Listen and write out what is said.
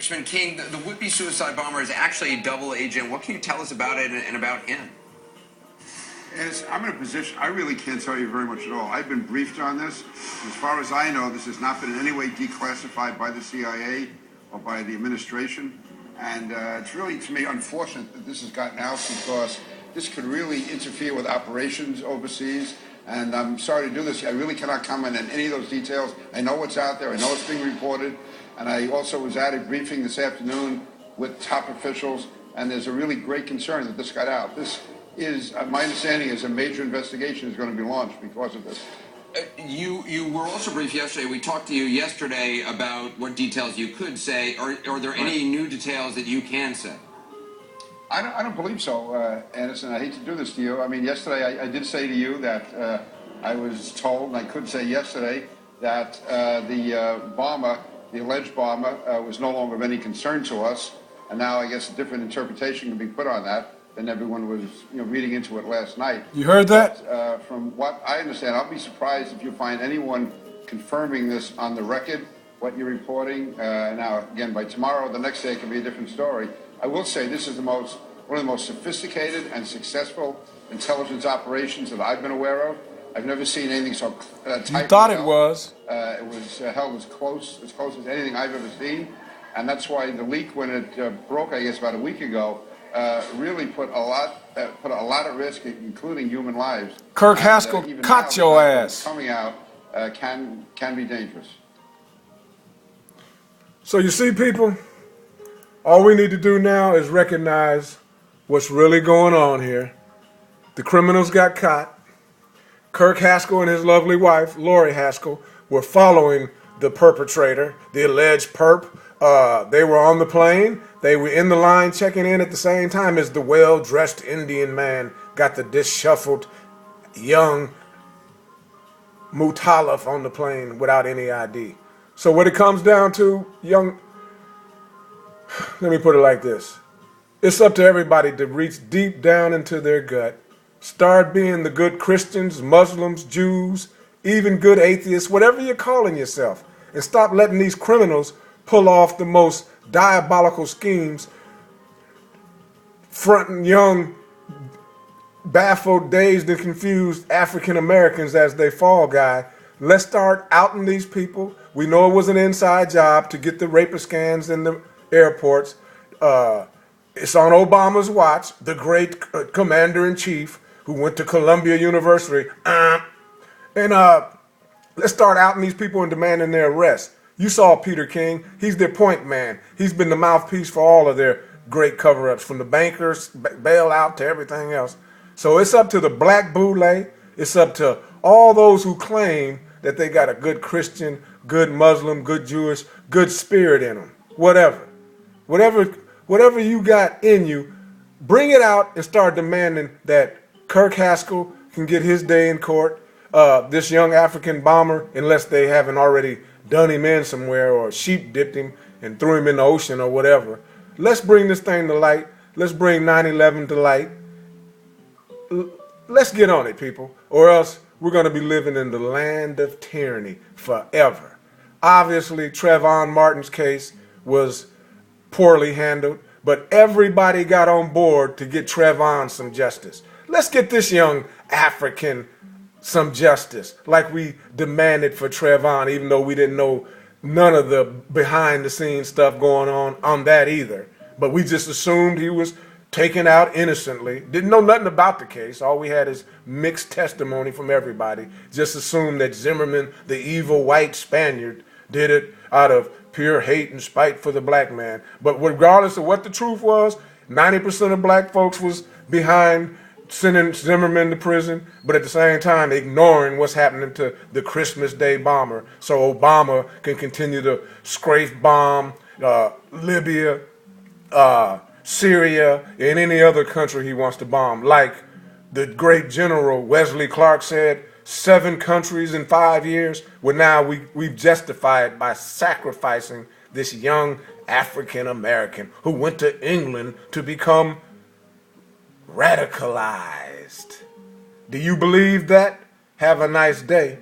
Congressman King, the would-be suicide bomber is actually a double agent. What can you tell us about it and about him? I'm in a position, I really can't tell you very much at all. I've been briefed on this. As far as I know, this has not been in any way declassified by the CIA or by the administration. And it's really, to me, unfortunate that this has gotten out because this could really interfere with operations overseas. And I'm sorry to do this. I really cannot comment on any of those details. I know what's out there. I know it's being reported. And I also was at a briefing this afternoon with top officials, and there's a really great concern that this got out. This is, my understanding is a major investigation is going to be launched because of this. You were also briefed yesterday. We talked to you yesterday about what details you could say. Are there any new details that you can say? I don't believe so, Anderson. I hate to do this to you. I mean, yesterday I did say to you that I was told, and I could say yesterday, that the bomber, the alleged bomber, was no longer of any concern to us. And now I guess a different interpretation can be put on that than everyone was, reading into it last night. You heard that? But, from what I understand, I'll be surprised if you find anyone confirming this on the record, what you're reporting. Now, again, by tomorrow, the next day, it could be a different story. I will say this is one of the most sophisticated and successful intelligence operations that I've been aware of. I've never seen anything so tight. You thought it was? It was held as close as anything I've ever seen, and that's why the leak, when it broke, I guess about a week ago, really put a lot at risk, including human lives. Kirk Haskell caught your ass. Coming out can be dangerous. So you see, people, all we need to do now is recognize what's really going on here. The criminals got caught. Kirk Haskell and his lovely wife, Lori Haskell, were following the perpetrator, the alleged perp. They were on the plane. They were in the line checking in at the same time as the well-dressed Indian man got the disheveled young Mutalif on the plane without any ID. So what it comes down to, let me put it like this. It's up to everybody to reach deep down into their gut. Start being the good Christians, Muslims, Jews, even good atheists, whatever you're calling yourself. And stop letting these criminals pull off the most diabolical schemes, fronting young, baffled, dazed, and confused African Americans as they fall guy. Let's start outing these people. We know it was an inside job to get the rapist scans in the airports. It's on Obama's watch, the great commander-in-chief who went to Columbia University. Let's start outing these people and demanding their arrest. You saw Peter King. He's their point man. He's been the mouthpiece for all of their great cover-ups, from the bankers, bailout, to everything else. So it's up to the black boule. It's up to all those who claim that they got a good Christian, good Muslim, good Jewish, good spirit in them. Whatever you got in you, bring it out and start demanding that Kirk Haskell can get his day in court. This young African bomber, unless they haven't already done him in somewhere or sheep dipped him and threw him in the ocean or whatever. Let's bring this thing to light. Let's bring 9/11 to light. Let's get on it, people, or else we're going to be living in the land of tyranny forever. Obviously, Trayvon Martin's case was poorly handled, but everybody got on board to get Trayvon some justice. Let's get this young African some justice, like we demanded for Trayvon, even though we didn't know none of the behind-the-scenes stuff going on that either. But we just assumed he was taken out innocently. Didn't know nothing about the case. All we had is mixed testimony from everybody. Just assumed that Zimmerman, the evil white Spaniard, did it out of pure hate and spite for the black man. But regardless of what the truth was, 90% of black folks was behind sending Zimmerman to prison, but at the same time ignoring what's happening to the Christmas Day bomber, so Obama can continue to strafe bomb Libya, Syria, and any other country he wants to bomb. Like the great General Wesley Clark said, 7 countries in 5 years. Well, now we've justified by sacrificing this young African American who went to England to become radicalized. Do you believe that? Have a nice day.